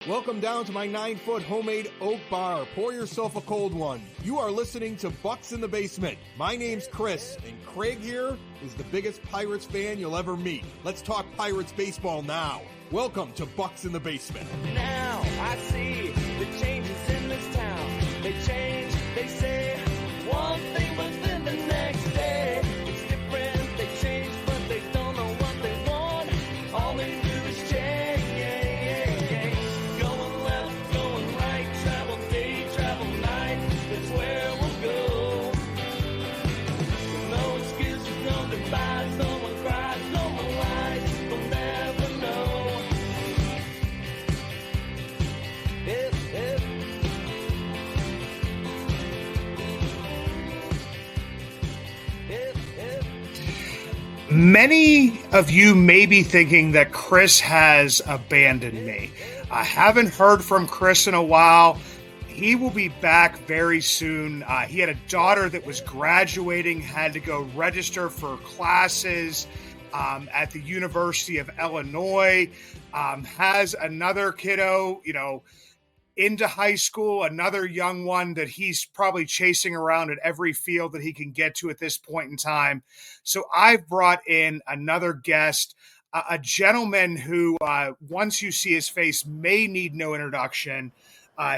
Welcome down to my 9-foot homemade oak bar. Pour yourself a cold one. You are listening to Bucs in the Basement. My name's Chris, and Craig here is the biggest Pirates fan you'll ever meet. Let's talk Pirates baseball now. Welcome to Bucs in the Basement. Now I see the changes in this town. They change, they say one thing, but then the next day it's different. They change, but they don't know what they want. All they do is change. Going left, going right, travel day, travel night. That's where we'll go. No excuses, no goodbyes, no one cries, no one lies. We'll never know. Many of you may be thinking that Chris has abandoned me. I haven't heard from Chris in a while. He will be back very soon. He had a daughter that was graduating, had to go register for classes at the University of Illinois, has another kiddo, into high school, another young one that he's probably chasing around at every field that he can get to at this point in time. So I've brought in another guest, a gentleman who, once you see his face, may need no introduction.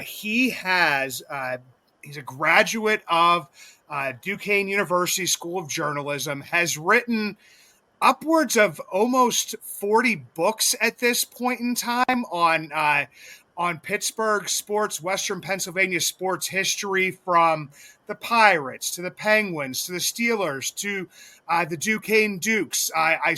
He's a graduate of Duquesne University School of Journalism, has written upwards of almost 40 books at this point in time on Pittsburgh sports, Western Pennsylvania sports history, from the Pirates to the Penguins to the Steelers to the Duquesne Dukes. I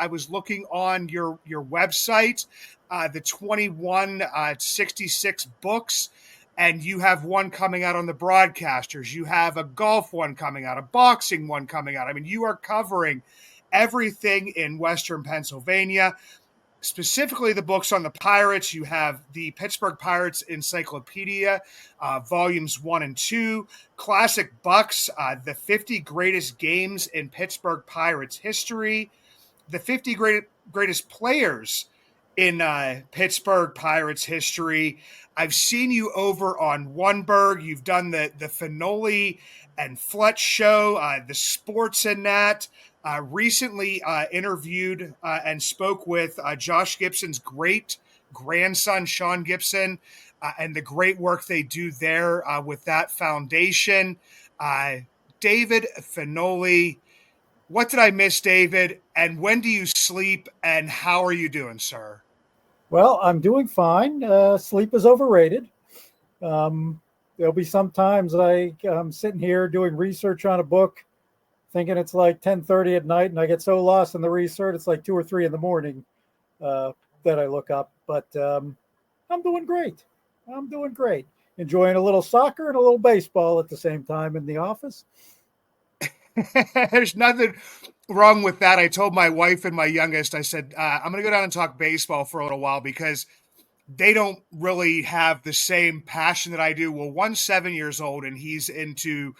was looking on your website, the 2166 books, and you have one coming out on the broadcasters. You have a golf one coming out, a boxing one coming out. I mean, you are covering everything in Western Pennsylvania. Specifically, the books on the Pirates. You have the Pittsburgh Pirates Encyclopedia, volumes 1 and 2, Classic Bucs, the 50 greatest games in Pittsburgh Pirates history, the 50 greatest players in Pittsburgh Pirates history. I've seen you over on Oneberg. You've done the Finoli-and Fletch show, the Sports in that. Recently interviewed and spoke with Josh Gibson's great grandson, Sean Gibson, and the great work they do there with that foundation. David Finoli, what did I miss, David? And when do you sleep, and how are you doing, sir? Well, I'm doing fine. Sleep is overrated. There'll be some times I'm sitting here doing research on a book, thinking it's like 10:30 at night, and I get so lost in the research, it's like 2 or 3 in the morning that I look up. But I'm doing great. Enjoying a little soccer and a little baseball at the same time in the office. There's nothing wrong with that. I told my wife and my youngest, I said, I'm going to go down and talk baseball for a little while because they don't really have the same passion that I do. Well, one's 7 years old, and he's into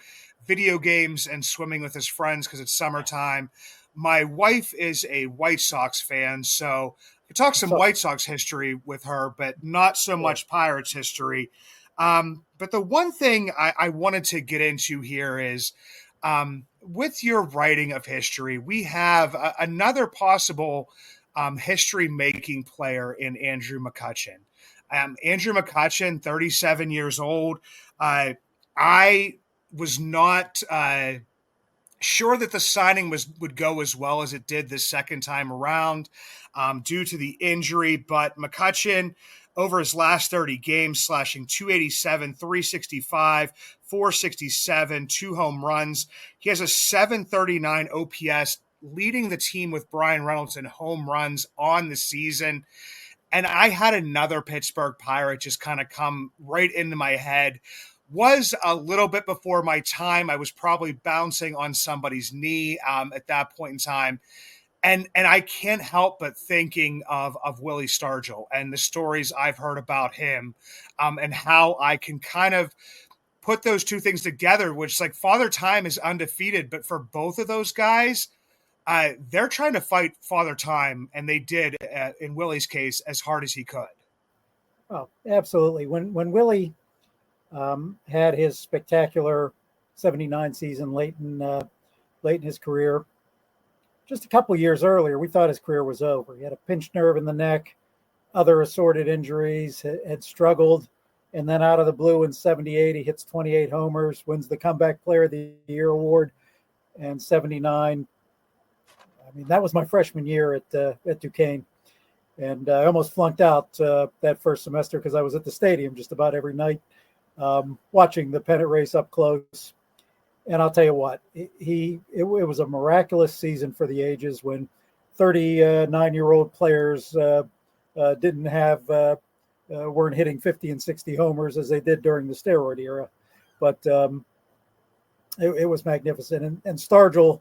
video games and swimming with his friends because it's summertime. My wife is a White Sox fan, so we talk some White Sox history with her, but not so much Pirates history. But the one thing I wanted to get into here is with your writing of history, we have another possible history-making player in Andrew McCutchen. Andrew McCutchen, 37 years old. I was not sure that the signing would go as well as it did this second time around due to the injury. But McCutchen, over his last 30 games, slashing .287, .365, .467, 2 home runs. He has a .739 OPS, leading the team with Brian Reynolds in home runs on the season. And I had another Pittsburgh Pirate just kind of come right into my head. Was a little bit before my time. I was probably bouncing on somebody's knee at that point in time. And I can't help but thinking of Willie Stargell and the stories I've heard about him and how I can kind of put those two things together, which, like, Father Time is undefeated, but for both of those guys, they're trying to fight Father Time, and they did, in Willie's case, as hard as he could. Oh, absolutely. When Willie had his spectacular '79 season late in his career, just a couple years earlier, we thought his career was over. He had a pinched nerve in the neck, other assorted injuries, had struggled, and then out of the blue in '78, he hits 28 homers, wins the Comeback Player of the Year award, and '79. I mean, that was my freshman year at Duquesne. And I almost flunked out that first semester because I was at the stadium just about every night watching the pennant race up close. And I'll tell you what, it was a miraculous season for the ages when 39-year-old players weren't hitting 50 and 60 homers as they did during the steroid era. But it was magnificent. And Stargell,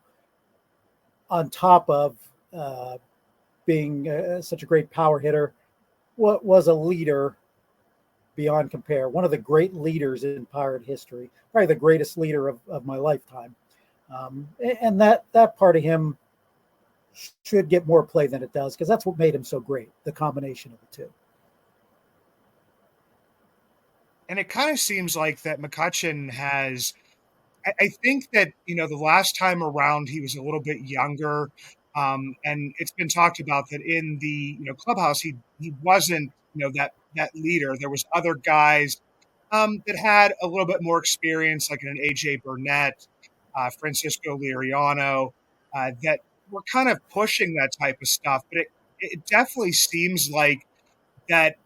on top of being such a great power hitter, was a leader beyond compare. One of the great leaders in Pirate history, probably the greatest leader of my lifetime. And that part of him should get more play than it does, because that's what made him so great, the combination of the two. And it kind of seems like that McCutchen has, I think that, the last time around he was a little bit younger. And it's been talked about that in the clubhouse, he wasn't that leader. There was other guys that had a little bit more experience, like an AJ Burnett, Francisco Liriano, that were kind of pushing that type of stuff. But it definitely seems like that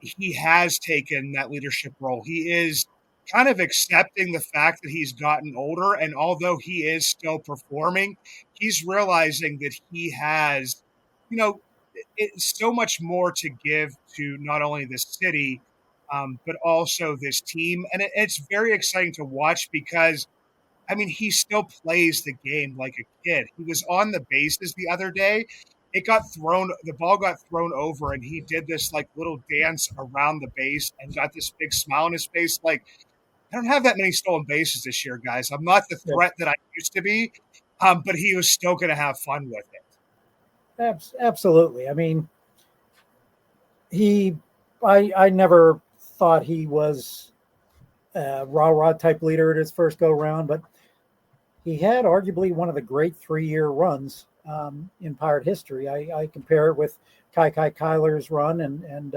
he has taken that leadership role. He is kind of accepting the fact that he's gotten older, and although he is still performing, he's realizing that he has, it's so much more to give to not only the city, but also this team. And it's very exciting to watch because, he still plays the game like a kid. He was on the bases the other day. The ball got thrown over, and he did this like little dance around the base and got this big smile on his face. Like, I don't have that many stolen bases this year, guys. I'm not the threat that I used to be, but he was still going to have fun with it. Absolutely. I never thought he was a rah-rah type leader at his first go-round, but he had arguably one of the great 3-year runs in Pirate history. I compare it with Kai Kyler's run and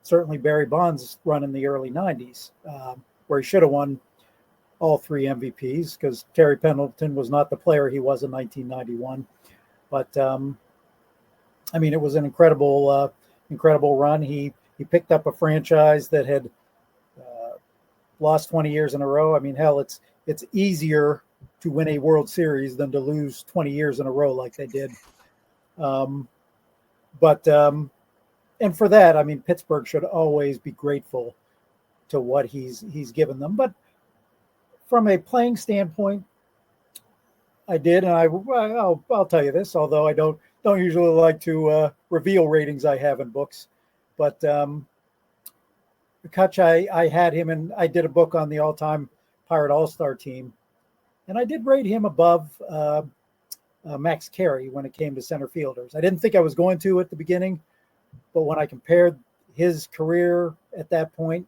certainly Barry Bonds' run in the early 90s, where he should have won all 3 MVPs because Terry Pendleton was not the player he was in 1991. But, it was an incredible run. He picked up a franchise that had lost 20 years in a row. Hell, it's easier to win a World Series than to lose 20 years in a row like they did. And for that, Pittsburgh should always be grateful to what he's given them. But from a playing standpoint, I did, and I'll tell you this, although I don't usually like to reveal ratings I have in books. But Cutch, I had him, and I did a book on the all-time Pirate All-Star team, and I did rate him above Max Carey when it came to center fielders. I didn't think I was going to at the beginning, but when I compared his career at that point,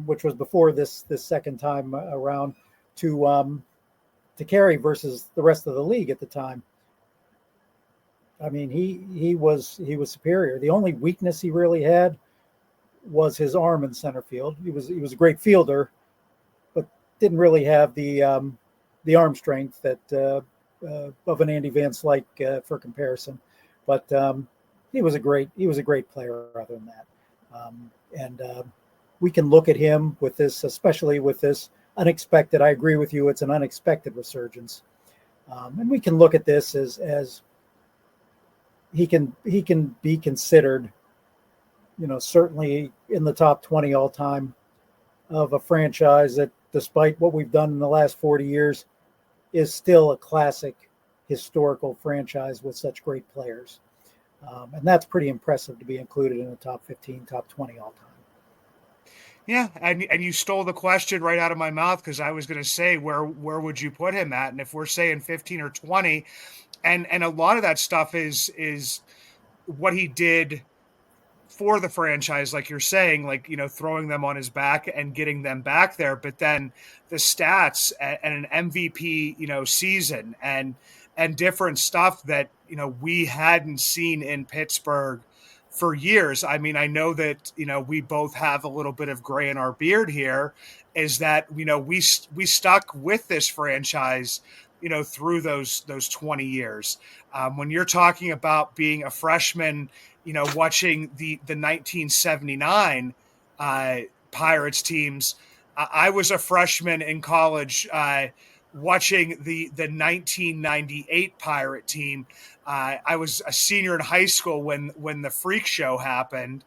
which was before this second time around, to Carey versus the rest of the league at the time, he was superior. The only weakness he really had was his arm in center field. He was a great fielder, but didn't really have the arm strength that of an Andy Van Slyke for comparison. But he was a great player other than that. We can look at him with this, especially with this unexpected. I agree with you. It's an unexpected resurgence. And we can look at this as he can be considered, certainly in the top 20 all time of a franchise that, despite what we've done in the last 40 years, is still a classic historical franchise with such great players. And that's pretty impressive to be included in the top 15, top 20 all time. Yeah, and you stole the question right out of my mouth, because I was going to say, where would you put him at? And if we're saying 15 or 20, and a lot of that stuff is what he did for the franchise, like you're saying, like, throwing them on his back and getting them back there. But then the stats and an MVP, season and different stuff that, we hadn't seen in Pittsburgh for years. I mean, I know that, we both have a little bit of gray in our beard here, is that, we stuck with this franchise, through those 20 years. When you're talking about being a freshman, watching the 1979 Pirates teams, I was a freshman in college watching the 1998 Pirate team. I was a senior in high school when the freak show happened.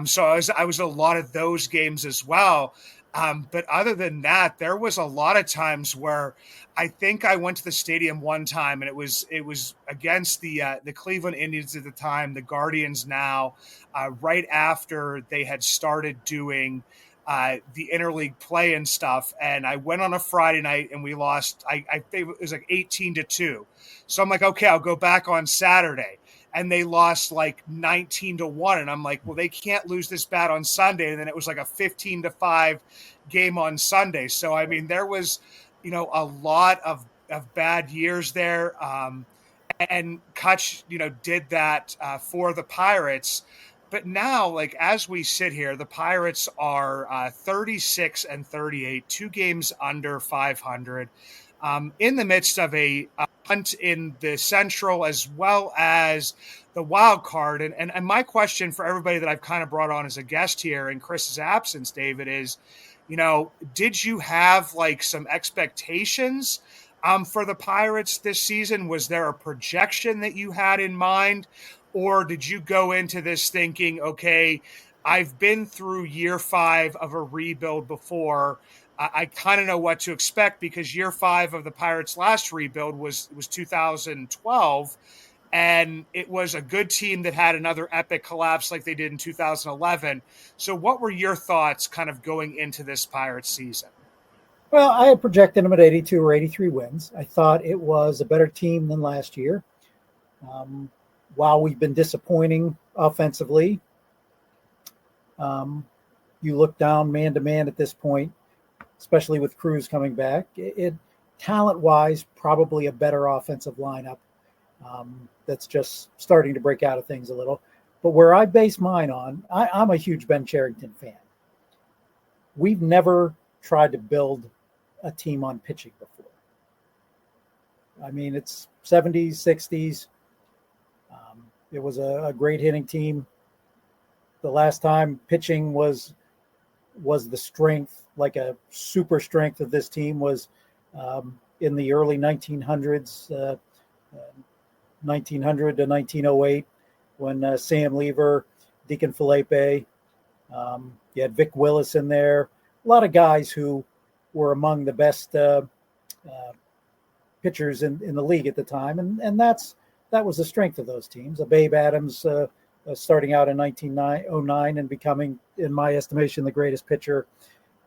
So I was at a lot of those games as well. But other than that, there was a lot of times where I think I went to the stadium one time, and it was against the Cleveland Indians at the time, the Guardians now, right after they had started doing the interleague play and stuff. And I went on a Friday night and we lost. I think it was like 18-2. So I'm like, okay, I'll go back on Saturday. And they lost like 19-1. And I'm like, well, they can't lose this bad on Sunday. And then it was like a 15-5 game on Sunday. So, I mean, there was, a lot of bad years there. And Cutch, did that for the Pirates. But now, like, as we sit here, the Pirates are 36-38, 2 games under 500, in the midst of a hunt in the Central as well as the wild card. And my question for everybody that I've kind of brought on as a guest here in Chris's absence, David, is, did you have like some expectations for the Pirates this season? Was there a projection that you had in mind? Or did you go into this thinking, okay, I've been through year 5 of a rebuild before. I kind of know what to expect, because year 5 of the Pirates' last rebuild was 2012. And it was a good team that had another epic collapse like they did in 2011. So what were your thoughts kind of going into this Pirates season? Well, I had projected them at 82 or 83 wins. I thought it was a better team than last year. While we've been disappointing offensively, you look down man to man at this point, especially with Cruz coming back. It talent-wise, probably a better offensive lineup that's just starting to break out of things a little. But where I base mine on, I'm a huge Ben Cherington fan. We've never tried to build a team on pitching before. I mean, it's 70s, 60s. It was a great hitting team. The last time pitching was the strength, like a super strength of this team, was in the early 1900s, 1900 to 1908, when Sam Lever, Deacon Felipe, you had Vic Willis in there. A lot of guys who were among the best pitchers in the league at the time, and that was the strength of those teams. Babe Adams starting out in 1909 and becoming, in my estimation, the greatest pitcher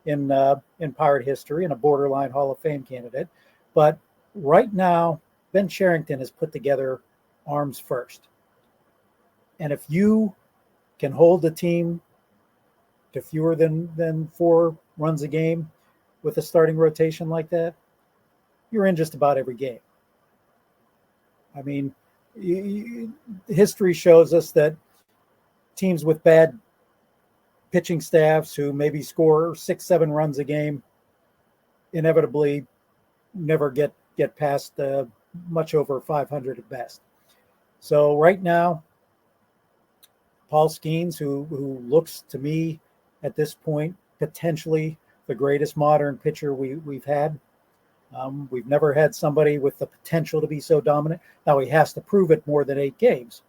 in Pirate history and a borderline Hall of Fame candidate. But right now, Ben Cherington has put together arms first. And if you can hold a team to fewer than 4 runs a game with a starting rotation like that, you're in just about every game. I mean, history shows us that teams with bad pitching staffs who maybe score 6-7 runs a game inevitably never get past much over 500 at best. So right now, Paul Skeens, who looks to me at this point potentially the greatest modern pitcher we've had. We've never had somebody with the potential to be so dominant. Now he has to prove it more than 8 games.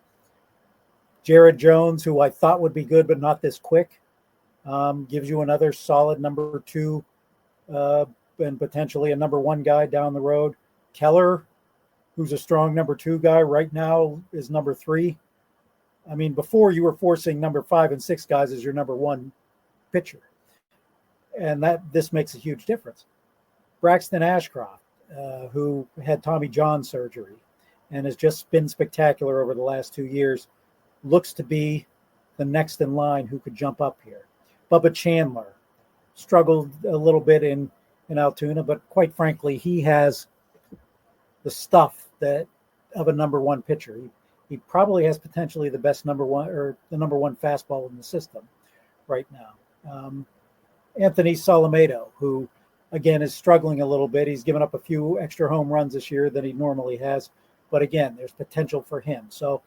Jared Jones, who I thought would be good but not this quick, gives you another solid number 2 and potentially a number 1 guy down the road. Keller, who's a strong number 2 guy, right now is number 3. I mean, before you were forcing number 5 and 6 guys as your number 1 pitcher. And this makes a huge difference. Braxton Ashcroft, who had Tommy John surgery and has just been spectacular over the last 2 years, looks to be the next in line who could jump up here. Bubba Chandler struggled a little bit in Altoona, but quite frankly, he has the stuff that of a number one pitcher. He probably has potentially the best number one or the number one fastball in the system right now. Anthony Solomedo, who again is struggling a little bit. He's given up a few extra home runs this year than he normally has, but again, there's potential for him. So,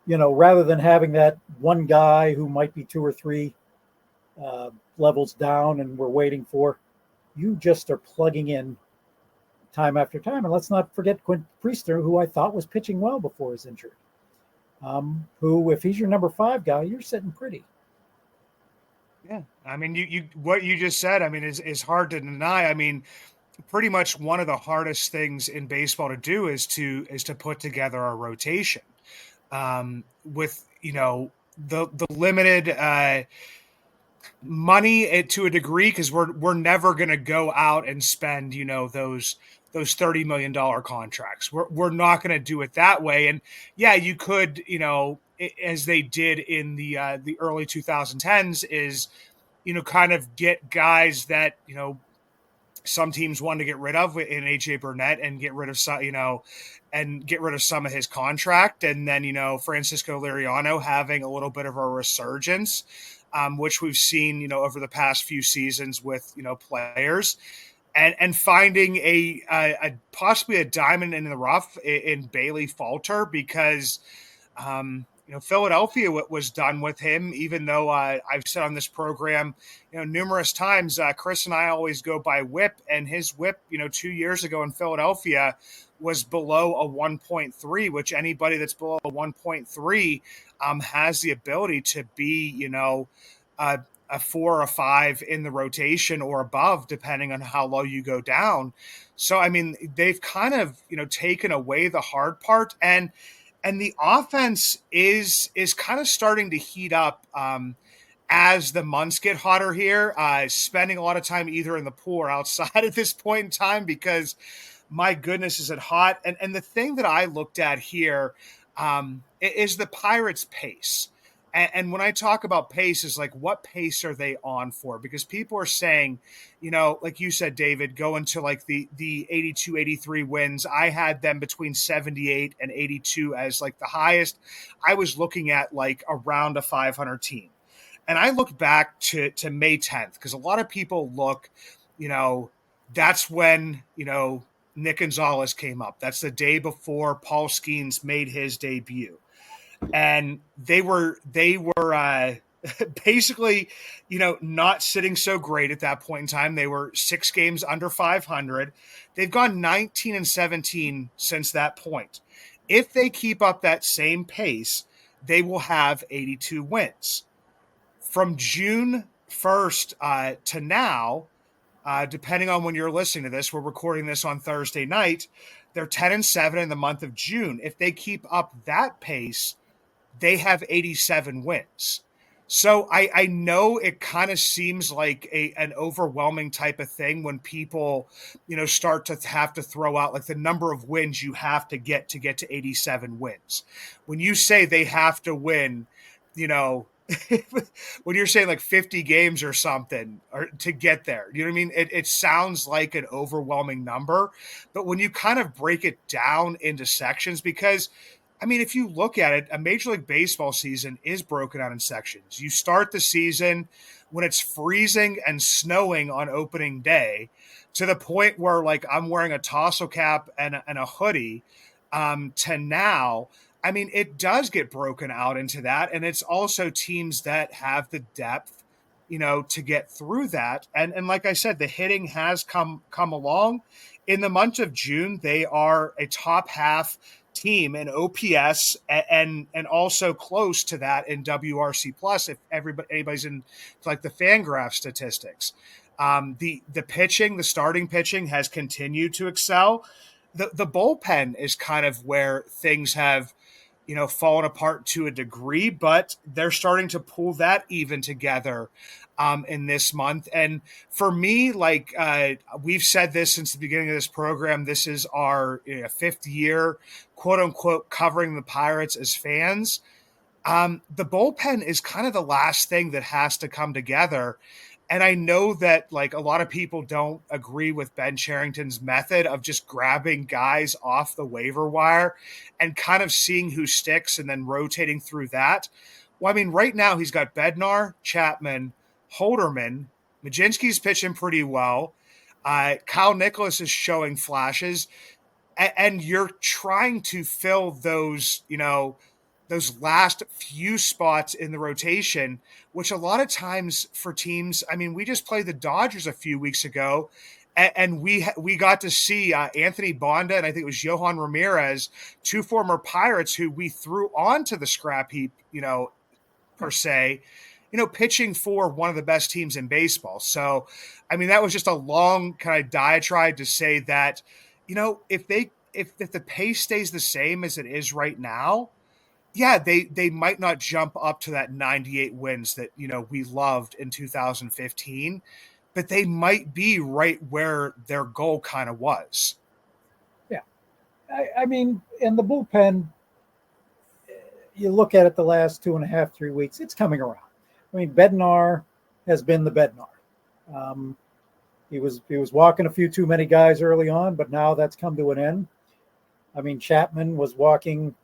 rather than having that one guy who might be 2 or 3 levels down and we're waiting for, you just are plugging in time after time. And let's not forget Quint Priester, who I thought was pitching well before his injury, who, if he's your number 5 guy, you're sitting pretty. Yeah. I mean, you what you just said, I mean, is hard to deny. I mean, pretty much one of the hardest things in baseball to do is to put together a rotation with, the limited money to a degree, because we're never going to go out and spend, those $30 million contracts. We're not going to do it that way. And yeah, you could, as they did in the early 2010s, is, kind of get guys that, some teams wanted to get rid of in AJ Burnett and get rid of some of his contract. And then, Francisco Liriano having a little bit of a resurgence, which we've seen, over the past few seasons with, players, and finding a possibly a diamond in the rough in Bailey Falter, because, Philadelphia was done with him, even though I've said on this program, numerous times, Chris and I always go by whip, and his whip, 2 years ago in Philadelphia was below a 1.3, which anybody that's below a 1.3 has the ability to be, a 4 or a 5 in the rotation or above, depending on how low you go down. So, I mean, they've kind of, taken away the hard part, and the offense is kind of starting to heat up as the months get hotter here, spending a lot of time either in the pool or outside at this point in time, because my goodness, is it hot. And the thing that I looked at here is the Pirates' pace. And when I talk about pace, is like, what pace are they on for? Because people are saying, like you said, David, going to like the 82, 83 wins. I had them between 78 and 82 as like the highest. I was looking at like around a 500 team. And I look back to May 10th, because a lot of people look, that's when, Nick Gonzalez came up. That's the day before Paul Skeens made his debut. And they were basically, not sitting so great at that point in time. They were 6 games under 500. They've gone 19-17 since that point. If they keep up that same pace, they will have 82 wins. From June 1st to now, depending on when you're listening to this, we're recording this on Thursday night, they're 10-7 in the month of June. If they keep up that pace, they have 87 wins. So I know it kind of seems like an overwhelming type of thing when people, start to have to throw out like the number of wins you have to get to 87 wins. When you say they have to win, when you're saying like 50 games or something or to get there, you know what I mean? It sounds like an overwhelming number, but when you kind of break it down into sections, because I mean, if you look at it, a Major League Baseball season is broken out in sections. You start the season when it's freezing and snowing on opening day, to the point where like I'm wearing a tassel cap and a hoodie, to now. I mean, it does get broken out into that. And it's also teams that have the depth, to get through that. And like I said, the hitting has come along. In the month of June, they are a top half team in OPS and also close to that in WRC plus, if anybody's in like the Fangraph statistics. The pitching, the starting pitching has continued to excel. The bullpen is kind of where things have, fallen apart to a degree, but they're starting to pull that even together in this month. And for me, like we've said this since the beginning of this program, this is our 5th year, quote unquote, covering the Pirates as fans. The bullpen is kind of the last thing that has to come together. And I know that like a lot of people don't agree with Ben Cherington's method of just grabbing guys off the waiver wire and kind of seeing who sticks and then rotating through that. Well, I mean, right now he's got Bednar, Chapman, Holderman. Majinski's pitching pretty well. Kyle Nicholas is showing flashes. And you're trying to fill those, those last few spots in the rotation, which a lot of times for teams, I mean, we just played the Dodgers a few weeks ago, and we got to see Anthony Bonda and I think it was Johan Ramirez, two former Pirates who we threw onto the scrap heap, per se, pitching for one of the best teams in baseball. So, I mean, that was just a long kind of diatribe to say that, if the pace stays the same as it is right now, yeah, they might not jump up to that 98 wins that, we loved in 2015, but they might be right where their goal kind of was. Yeah. I mean, in the bullpen, you look at it the last 2.5, 3 weeks, it's coming around. I mean, Bednar has been the Bednar. He was walking a few too many guys early on, but now that's come to an end. I mean, Chapman was walking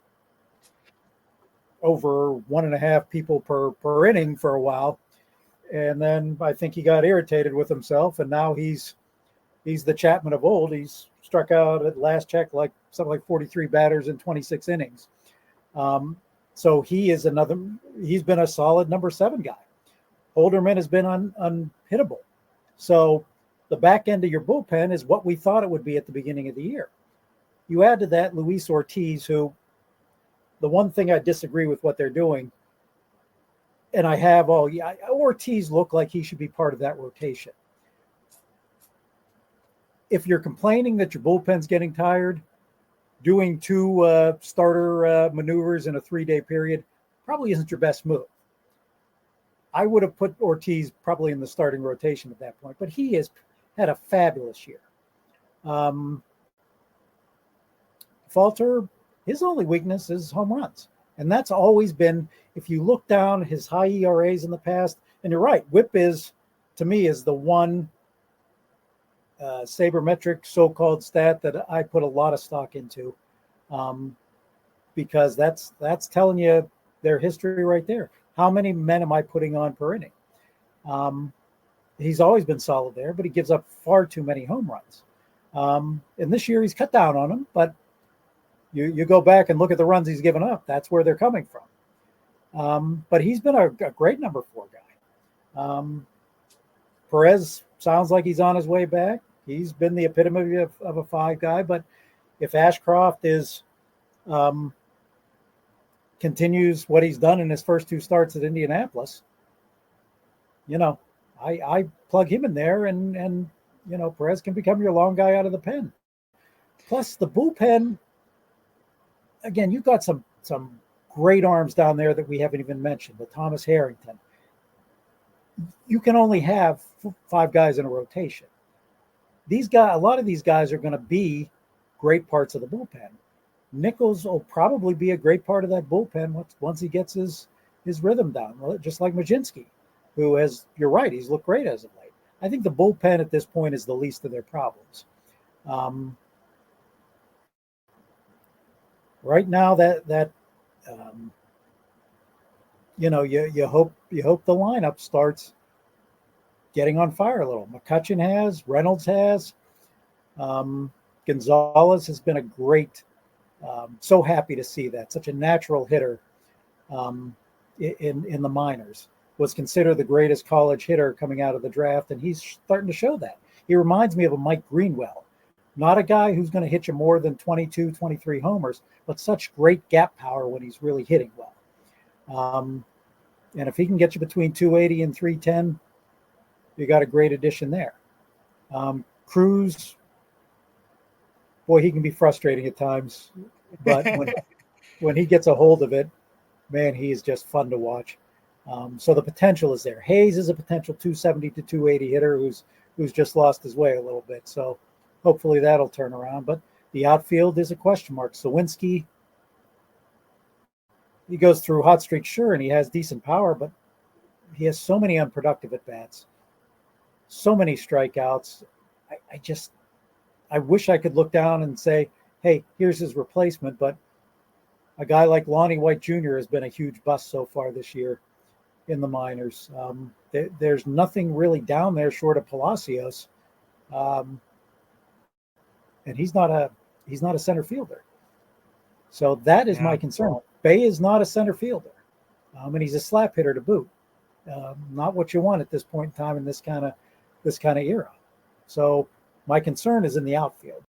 over 1.5 people per inning for a while. And then I think he got irritated with himself, and now he's the Chapman of old. He's struck out at last check something like 43 batters in 26 innings. So he's been a solid number 7 guy. Holderman has been unhittable. So the back end of your bullpen is what we thought it would be at the beginning of the year. You add to that Luis Ortiz, who the one thing I disagree with what they're doing, and Ortiz looked like he should be part of that rotation. If you're complaining that your bullpen's getting tired, doing 2 starter maneuvers in a 3-day period probably isn't your best move. I would have put Ortiz probably in the starting rotation at that point, but he has had a fabulous year. Falter, his only weakness is home runs. And that's always been, if you look down his high ERAs in the past, and you're right, WHIP to me, is the one sabermetric so-called stat that I put a lot of stock into, because that's telling you their history right there. How many men am I putting on per inning? He's always been solid there, but he gives up far too many home runs. And this year he's cut down on them, but you go back and look at the runs he's given up. That's where they're coming from. But he's been a great number 4 guy. Perez sounds like he's on his way back. He's been the epitome of a 5 guy. But if Ashcroft continues what he's done in his first 2 starts at Indianapolis, I plug him in there, and Perez can become your long guy out of the pen. Plus the bullpen. Again, you've got some great arms down there that we haven't even mentioned. The Thomas Harrington. You can only have 5 guys in a rotation. A lot of these guys are going to be great parts of the bullpen. Nichols will probably be a great part of that bullpen once he gets his rhythm down, just like Majinski, who you're right, he's looked great as of late. I think the bullpen at this point is the least of their problems. Right now, you hope the lineup starts getting on fire a little. McCutchen has, Reynolds has, Gonzalez has been a great. So happy to see that, such a natural hitter in the minors. Was considered the greatest college hitter coming out of the draft, and he's starting to show that. He reminds me of a Mike Greenwell. Not a guy who's going to hit you more than 22, 23 homers, but such great gap power when he's really hitting well. And if he can get you between 280 and 310, you got a great addition there. Cruz, boy, he can be frustrating at times, but when he gets a hold of it, man, he is just fun to watch. So the potential is there. Hayes is a potential 270 to 280 hitter who's just lost his way a little bit. So hopefully that'll turn around. But the outfield is a question mark. Sawinski, he goes through hot streaks, sure, and he has decent power, but he has so many unproductive at bats, so many strikeouts. I wish I could look down and say, hey, here's his replacement, but a guy like Lonnie White Jr. has been a huge bust so far this year in the minors. There's nothing really down there short of Palacios, and he's not a center fielder. So that is my concern. Bay is not a center fielder, and he's a slap hitter to boot. Not what you want at this point in time in this kind of era. So my concern is in the outfield.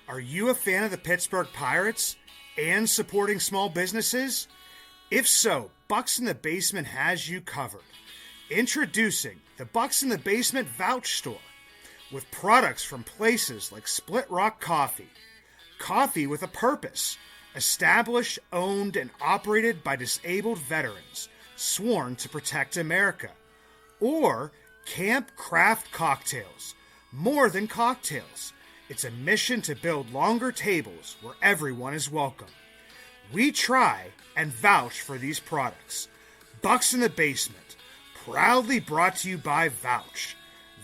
Are you a fan of the Pittsburgh Pirates and supporting small businesses? If so, Bucs in the Basement has you covered. Introducing the Bucs in the Basement Vouch Store with products from places like Split Rock Coffee, coffee with a purpose, established, owned, and operated by disabled veterans, sworn to protect America, or Camp Craft Cocktails, more than cocktails. It's a mission to build longer tables where everyone is welcome. We try and vouch for these products. Bucs in the Basement, proudly brought to you by VOUCH.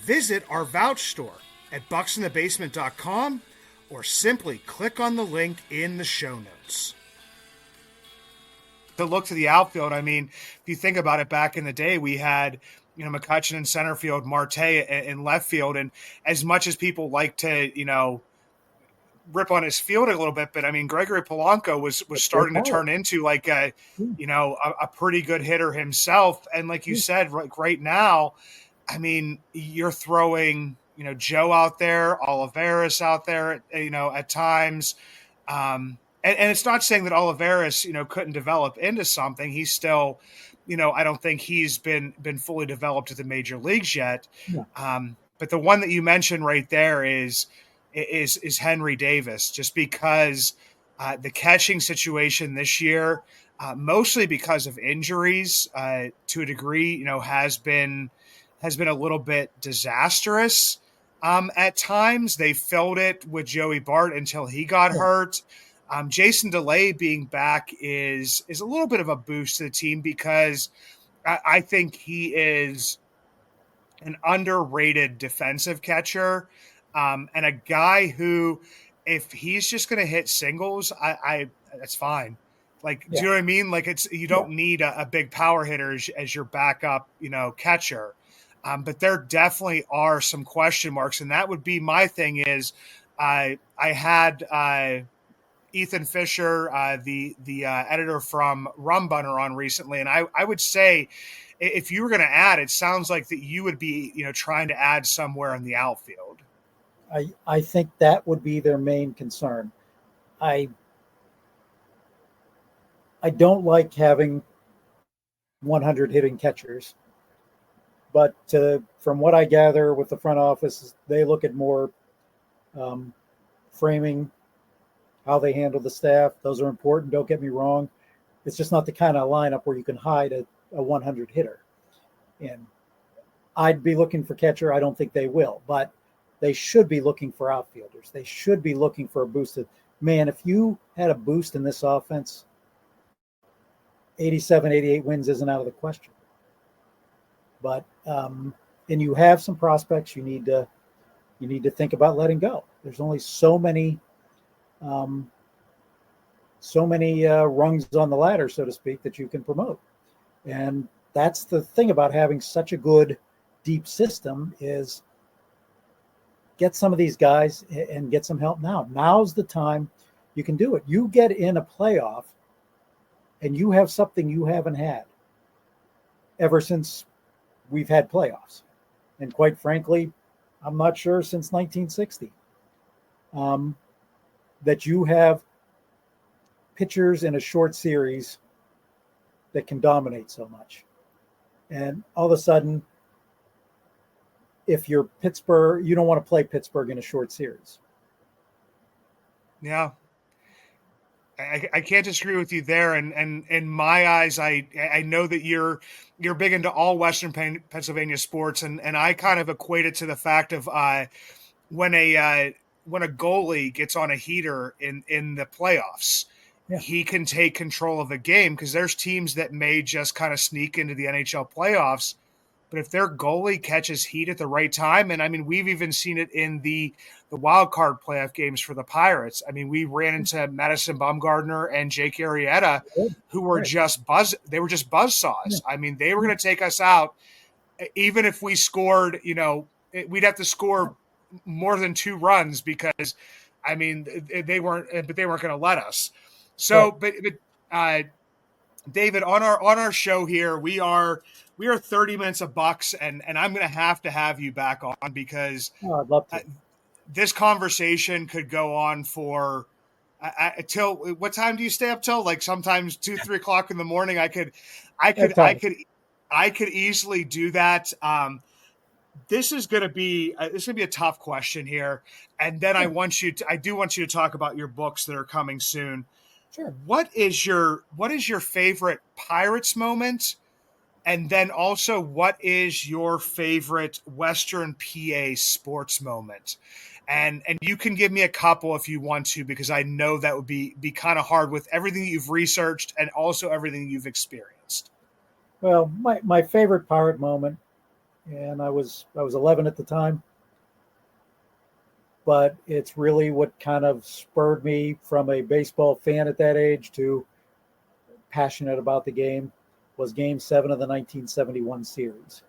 Visit our Vouch store at bucsinthebasement.com or simply click on the link in the show notes. To look to the outfield, I mean, if you think about it, back in the day, we had McCutchen in center field, Marte in left field. And as much as people like to, rip on his field a little bit, but I mean, Gregory Polanco was starting to turn into like a pretty good hitter himself. And like you said, right now, I mean, you're throwing, Joe out there, Olivares out there, at times. And it's not saying that Olivares, couldn't develop into something. He's still, I don't think he's been fully developed at the major leagues yet. Yeah. But the one that you mentioned right there is Henry Davis, just because the catching situation this year, mostly because of injuries, to a degree, has been a little bit disastrous. At times, they filled it with Joey Bart until he got hurt. Jason DeLay being back is a little bit of a boost to the team because I think he is an underrated defensive catcher, and a guy who, if he's just going to hit singles, I that's fine. Like, do you know what I mean? Like, you don't need a big power hitter as your backup, catcher. But there definitely are some question marks, and that would be my thing. Is I had Ethan Fisher, the editor from Rum Bunner, on recently, and I would say, if you were going to add, it sounds like that you would be, trying to add somewhere in the outfield. I think that would be their main concern. I don't like having 100 hitting catchers, but from what I gather with the front office, they look at more framing, how they handle the staff. Those are important. Don't get me wrong. It's just not the kind of lineup where you can hide a 100 hitter. And I'd be looking for catcher. I don't think they will, but they should be looking for outfielders. They should be looking for a boosted. Man, if you had a boost in this offense, 87, 88 wins isn't out of the question. But and you have some prospects you need to think about letting go. There's only so many rungs on the ladder, so to speak, that you can promote. And that's the thing about having such a good deep system is get some of these guys and get some help now. Now's the time you can do it. You get in a playoff and you have something you haven't had ever since we've had playoffs. And quite frankly, I'm not sure since 1960. that you have pitchers in a short series that can dominate so much. And all of a sudden, if you're Pittsburgh, you don't want to play Pittsburgh in a short series. Yeah. I can't disagree with you there. And in my eyes, I know that you're big into all Western Pennsylvania sports, and I kind of equate it to the fact of when a goalie gets on a heater in the playoffs, he can take control of the game, because there's teams that may just kind of sneak into the NHL playoffs. But if their goalie catches heat at the right time, and I mean, we've even seen it in the wild card playoff games for the Pirates. I mean, we ran into Madison Bumgarner and Jake Arrieta, who were just buzzsaws. I mean, they were going to take us out. Even if we scored, we'd have to score more than 2 runs, because, I mean, they weren't going to let us. So, but David, on our show here, we are 30 minutes of Bucs, and I'm going to have you back on, because I'd love to. This conversation could go on for till what time do you stay up till? Like sometimes 2-3 o'clock in the morning. I could easily do that. This is going to be a tough question here, and then I do want you to talk about your books that are coming soon. Sure. What is your favorite Pirates moment? And then also, what is your favorite Western PA sports moment? And you can give me a couple if you want to, because I know that would be kind of hard with everything that you've researched and also everything you've experienced. Well, my favorite Pirate moment, and I was 11 at the time, but it's really what kind of spurred me from a baseball fan at that age to passionate about the game, was Game 7 of the 1971 series.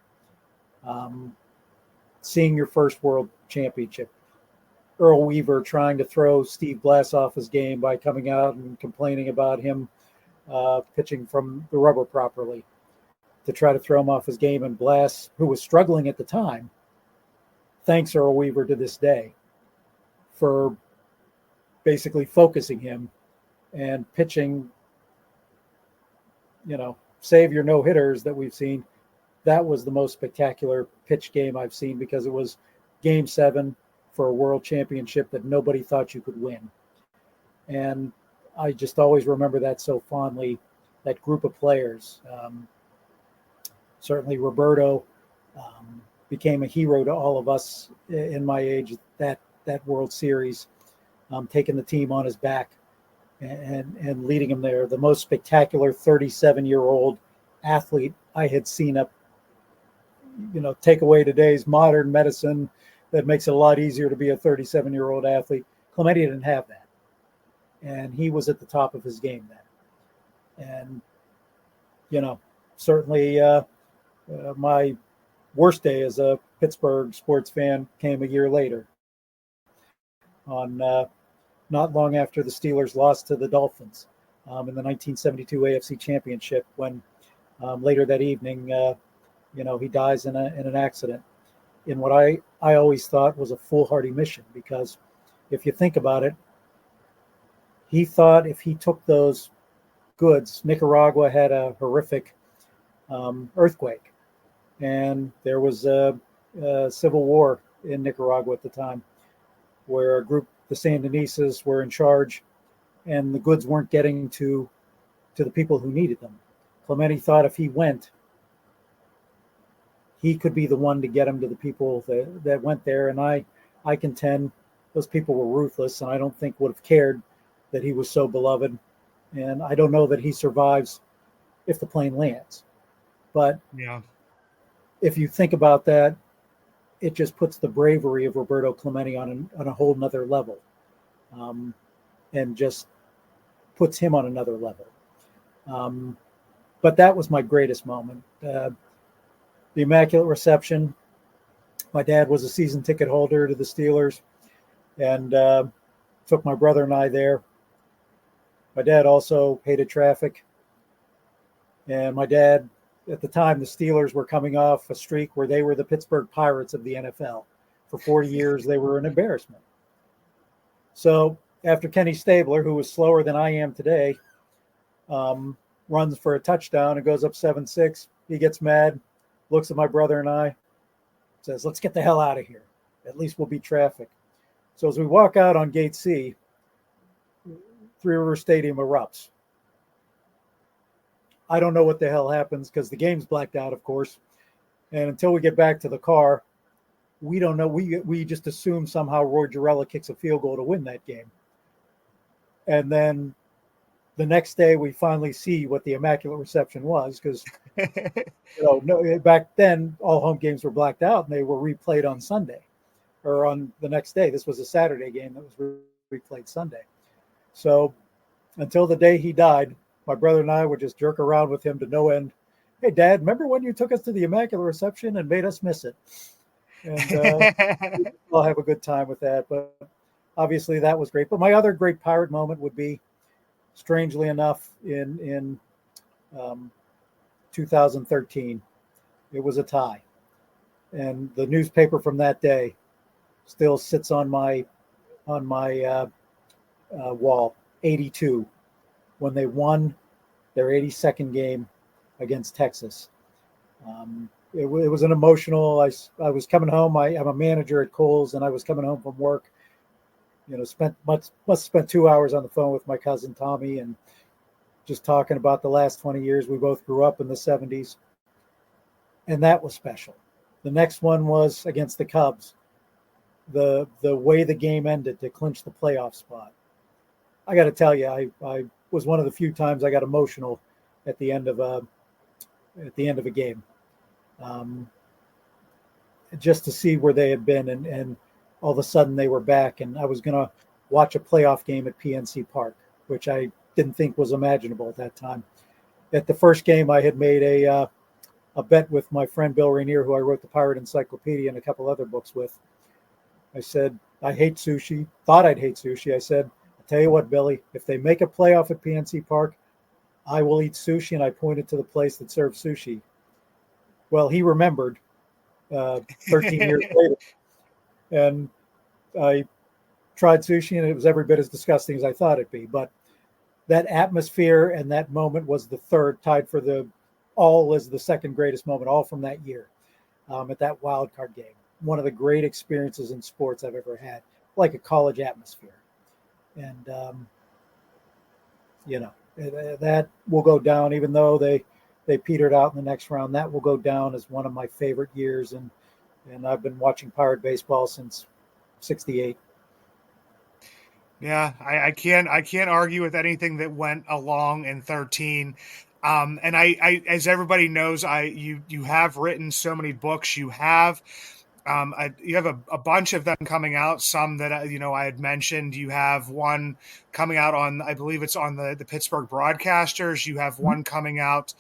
Seeing your first World Championship. Earl Weaver trying to throw Steve Blass off his game by coming out and complaining about him pitching from the rubber properly, to try to throw him off his game. And Blass, who was struggling at the time, thanks Earl Weaver to this day for basically focusing him and pitching, save your no-hitters that we've seen. That was the most spectacular pitch game I've seen, because it was Game 7 for a world championship that nobody thought you could win. And I just always remember that so fondly, that group of players. Certainly Roberto became a hero to all of us in my age, that World Series, taking the team on his back and leading him there. The most spectacular 37-year-old athlete I had seen take away today's modern medicine that makes it a lot easier to be a 37-year-old athlete. Clemente didn't have that. And he was at the top of his game then. And, certainly my worst day as a Pittsburgh sports fan came a year later, on not long after the Steelers lost to the Dolphins in the 1972 AFC Championship, when later that evening, he dies in an accident, in what I always thought was a foolhardy mission, because if you think about it, he thought if he took those goods, Nicaragua had a horrific earthquake, and there was a civil war in Nicaragua at the time, where a group, the Sandinistas, were in charge, and the goods weren't getting to the people who needed them. Clemente thought if he went, he could be the one to get them to the people that went there. And I contend those people were ruthless, and I don't think would have cared that he was so beloved. And I don't know that he survives if the plane lands. But if you think about that, it just puts the bravery of Roberto Clemente on a whole nother level, and just puts him on another level. But that was my greatest moment. The Immaculate Reception. My dad was a season ticket holder to the Steelers, and took my brother and I there. My dad also hated traffic. And my dad, at the time, the Steelers were coming off a streak where they were the Pittsburgh Pirates of the NFL. For 40 years, they were an embarrassment. So after Kenny Stabler, who was slower than I am today, runs for a touchdown and goes up 7-6. He gets mad, looks at my brother and I, says, "Let's get the hell out of here. At least we'll beat traffic." So as we walk out on Gate C, Three River Stadium erupts. I don't know what the hell happens because the game's blacked out, of course. And until we get back to the car, we don't know. We just assume somehow Roy Girella kicks a field goal to win that game. And then the next day, we finally see what the Immaculate Reception was because, back then, all home games were blacked out and they were replayed on Sunday or on the next day. This was a Saturday game that was replayed Sunday. So until the day he died, my brother and I would just jerk around with him to no end. "Hey, Dad, remember when you took us to the Immaculate Reception and made us miss it?" And we'll have a good time with that. But obviously that was great. But my other great Pirate moment would be, strangely enough, in 2013. It was a tie. And the newspaper from that day still sits on my wall, 82, when they won their 82nd game against Texas. It was an emotional. I was coming home. I'm a manager at Kohl's, and I was coming home from work. Must have spent 2 hours on the phone with my cousin Tommy, and just talking about the last 20 years. We both grew up in the 70s, and that was special. The next one was against the Cubs. The way the game ended to clinch the playoff spot. I got to tell you, I was one of the few times I got emotional at the end of a game, just to see where they had been, and all of a sudden they were back. And I was going to watch a playoff game at PNC Park, which I didn't think was imaginable at that time. At the first game, I had made a bet with my friend Bill Rainier, who I wrote the Pirate Encyclopedia and a couple other books with. I said, "I hate sushi." Thought I'd hate sushi. I said, "I'll tell you what, Billy, if they make a playoff at PNC Park, I will eat sushi." And I pointed to the place that served sushi. Well, he remembered 13 years later. And I tried sushi, and it was every bit as disgusting as I thought it'd be. But that atmosphere and that moment was the third, tied for the second greatest moment, all from that year, at that wild card game. One of the great experiences in sports I've ever had, like a college atmosphere. And, that will go down, even though they petered out in the next round. That will go down as one of my favorite years. And I've been watching Pirate baseball since '68. Yeah, I can't argue with anything that went along in 13. And I as everybody knows, you have written so many books. You have a bunch of them coming out. Some that I had mentioned. You have one coming out on, I believe it's on the Pittsburgh Broadcasters. You have one coming out.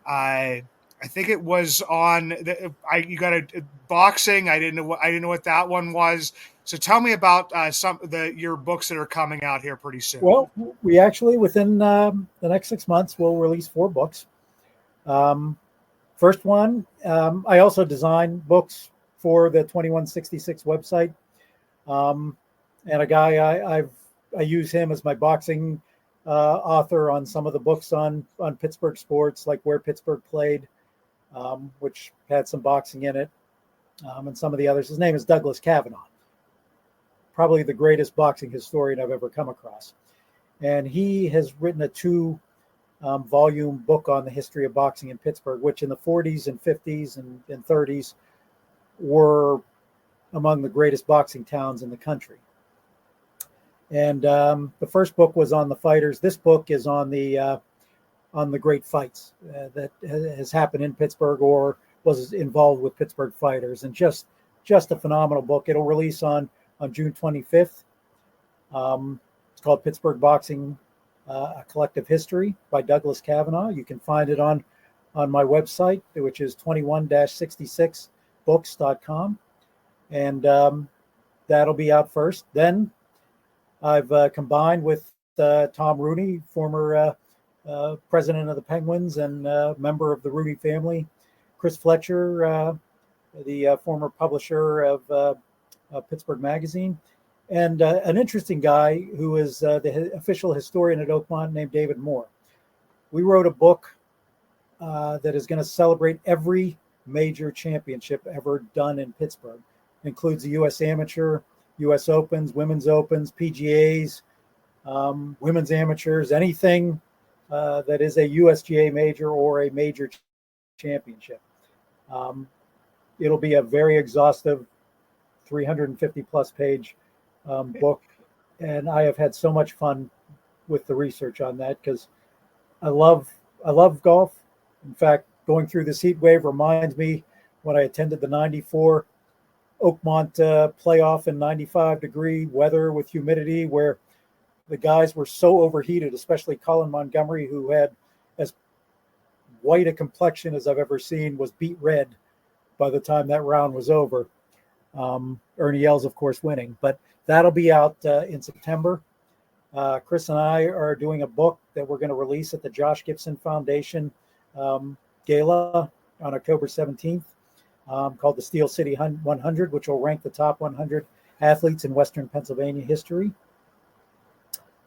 I think it was on. You got a boxing. I didn't know what that one was. So tell me about your books that are coming out here pretty soon. Well, we actually within the next 6 months we'll release 4 books. First one, I also design books for the 2166 website, and a guy I use him as my boxing author on some of the books on Pittsburgh sports, like Where Pittsburgh Played, which had some boxing in it, and some of the others. His name is Douglas Kavanaugh, probably the greatest boxing historian I've ever come across. And he has written a 2-volume book on the history of boxing in Pittsburgh, which in the 40s and 50s and 30s were among the greatest boxing towns in the country. And the first book was on the fighters. This book is on the great fights that has happened in Pittsburgh or was involved with Pittsburgh fighters, and just a phenomenal book. It'll release on June 25th. It's called Pittsburgh Boxing, A Collective History by Douglas Kavanaugh. You can find it on my website, which is 21-66books.com. And that'll be out first. Then I've combined with Tom Rooney, former president of the Penguins and member of the Rooney family, Chris Fletcher, the former publisher of Pittsburgh Magazine, and an interesting guy who is the official historian at Oakmont named David Moore. We wrote a book that is going to celebrate every major championship ever done in Pittsburgh. It includes the U.S. Amateur, U.S. Opens, Women's Opens, PGAs, Women's Amateurs, anything that is a USGA major or a major championship. It'll be a very exhaustive 350 plus page book. And I have had so much fun with the research on that because I love golf. In fact, going through this heat wave reminds me when I attended the 94 Oakmont playoff in 95-degree weather with humidity, where the guys were so overheated, especially Colin Montgomery, who had as white a complexion as I've ever seen, was beat red by the time that round was over. Ernie Els, of course, winning. But that'll be out in September. Chris and I are doing a book that we're going to release at the Josh Gibson Foundation Gala on October 17th called the Steel City 100, which will rank the top 100 athletes in Western Pennsylvania history.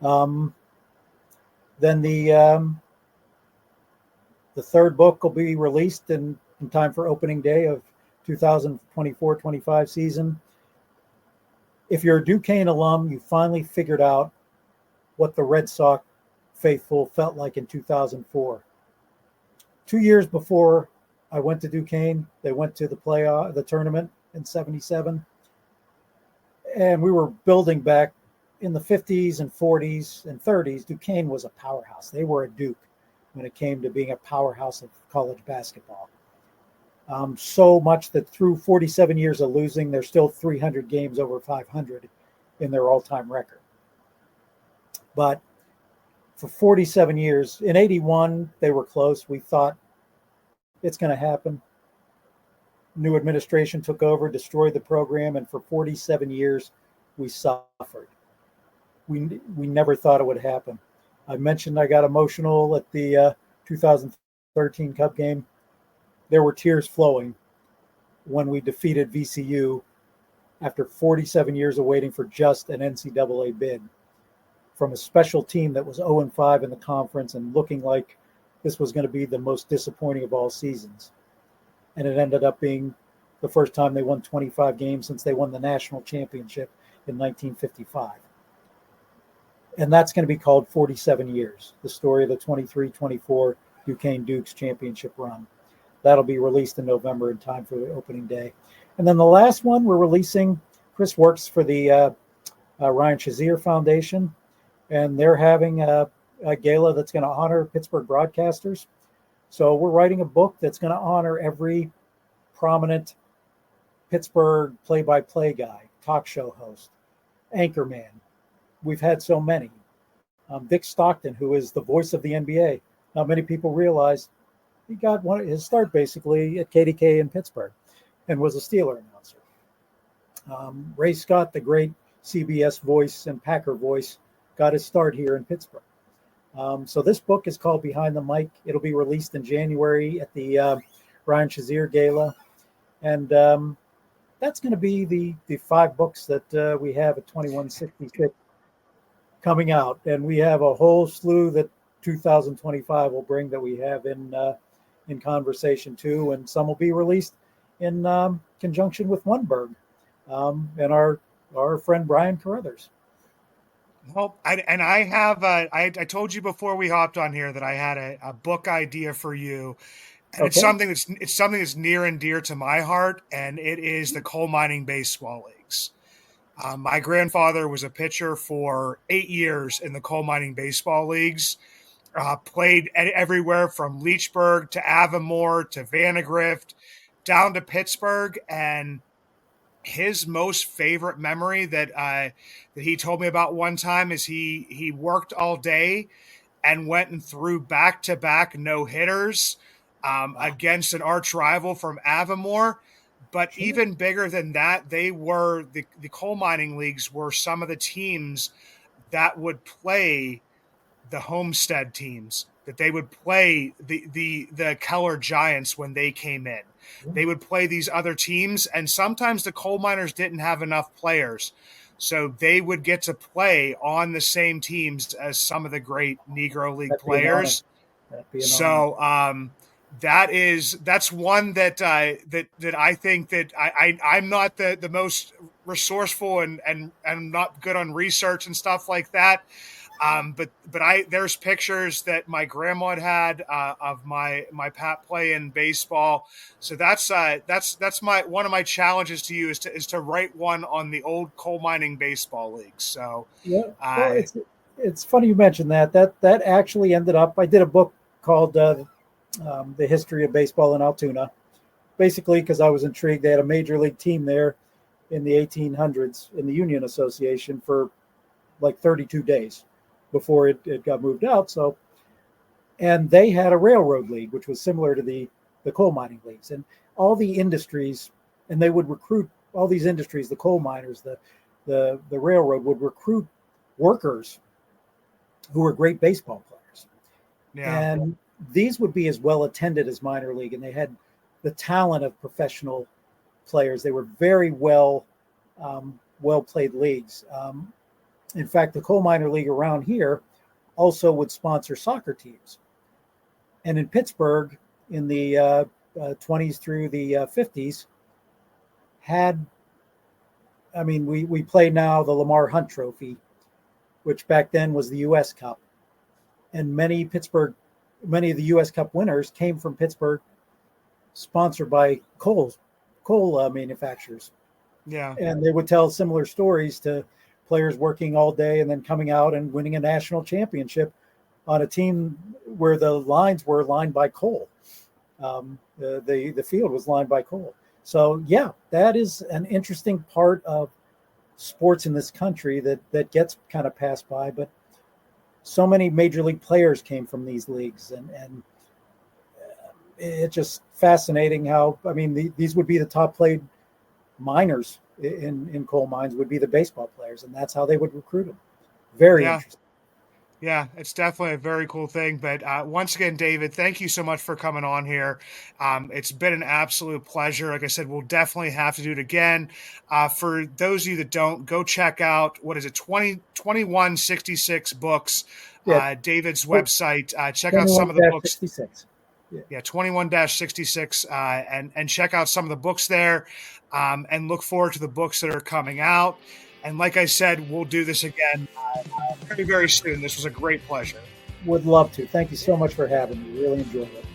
Then the third book will be released in time for opening day of 2024-25 season. If you're a Duquesne alum, you finally figured out what the Red Sox faithful felt like in 2004. 2 years before I went to Duquesne, they went to the tournament in '77, and we were building back in the 50s and 40s and 30s. Duquesne was a powerhouse. They were a Duke when it came to being a powerhouse of college basketball. So much that through 47 years of losing, there's still 300 games over 500 in their all-time record. But for 47 years, in 81, they were close. We thought it's going to happen. New administration took over, destroyed the program, and for 47 years, we suffered. We never thought it would happen. I mentioned I got emotional at the 2013 Cup game. There were tears flowing when we defeated VCU after 47 years of waiting for just an NCAA bid from a special team that was 0-5 in the conference and looking like this was going to be the most disappointing of all seasons. And it ended up being the first time they won 25 games since they won the national championship in 1955. And that's going to be called 47 years, the story of the 23-24 Duquesne Dukes championship run. That'll be released in November in time for the opening day. And then the last one we're releasing, Chris works for the Ryan Shazier Foundation, and they're having a gala that's going to honor Pittsburgh broadcasters. So we're writing a book that's going to honor every prominent Pittsburgh play-by-play guy, talk show host, anchorman. We've had so many. Dick Stockton, who is the voice of the NBA. Not many people realize he got his start basically at KDK in Pittsburgh and was a Steeler announcer. Ray Scott, the great CBS voice and Packer voice, got his start here in Pittsburgh. So this book is called Behind the Mic. It'll be released in January at the Ryan Shazier Gala. And that's going to be the 5 books that we have at 2166 coming out. And we have a whole slew that 2025 will bring that we have in conversation too. And some will be released in conjunction with Lundberg and our friend Brian Carruthers. Well, I told you before we hopped on here that I had a book idea for you, and okay. It's something that's near and dear to my heart, and it is the coal mining baseball leagues. My grandfather was a pitcher for 8 years in the coal mining baseball leagues. Played everywhere from Leechburg to Avamore to Vanagrift down to Pittsburgh, and his most favorite memory that he told me about one time is he worked all day and went and threw back-to-back no-hitters against an arch rival from Avamore. But even bigger than that, they were the coal mining leagues were some of the teams that would play the Homestead teams, that they would play the Keller Giants when they came in. They would play these other teams, and sometimes the coal miners didn't have enough players. So they would get to play on the same teams as some of the great Negro League That'd be an honor. players. That'd be an honor. So that's one that that I think that I'm not the most resourceful and not good on research and stuff like that. But there's pictures that my grandma had of my pap playing baseball. So that's my one of my challenges to you is to write one on the old coal mining baseball leagues. So yeah, well, it's funny you mentioned that. That actually ended up. I did a book called The History of Baseball in Altoona, basically because I was intrigued. They had a major league team there in the 1800s in the Union Association for like 32 days before it got moved out. So, and they had a railroad league, which was similar to the coal mining leagues, and all the industries, and they would recruit all these industries, the coal miners, the railroad would recruit workers who were great baseball players. Yeah. And these would be as well attended as minor league, and they had the talent of professional players. They were very well played leagues. In fact, the coal miner league around here also would sponsor soccer teams. And in Pittsburgh, in the 20s through the 50s, we play now the Lamar Hunt Trophy, which back then was the U.S. Cup. And many of the U.S. Cup winners came from Pittsburgh, sponsored by coal manufacturers. Yeah. And they would tell similar stories to players working all day and then coming out and winning a national championship on a team where the lines were lined by coal. The field was lined by coal. So yeah, that is an interesting part of sports in this country that gets kind of passed by, but so many major league players came from these leagues, and it's just fascinating how, these would be the top played miners in coal mines would be the baseball players, and that's how they would recruit them. Very interesting. Yeah, it's definitely a very cool thing. But once again, David, thank you so much for coming on here. It's been an absolute pleasure. Like I said, we'll definitely have to do it again. For those of you that don't, go check out, 2166 Books, David's website. Check out some of the books. 66. Yeah, 21-66, and check out some of the books there, and look forward to the books that are coming out. And like I said, we'll do this again very, very soon. This was a great pleasure. Would love to. Thank you so much for having me. Really enjoyed it.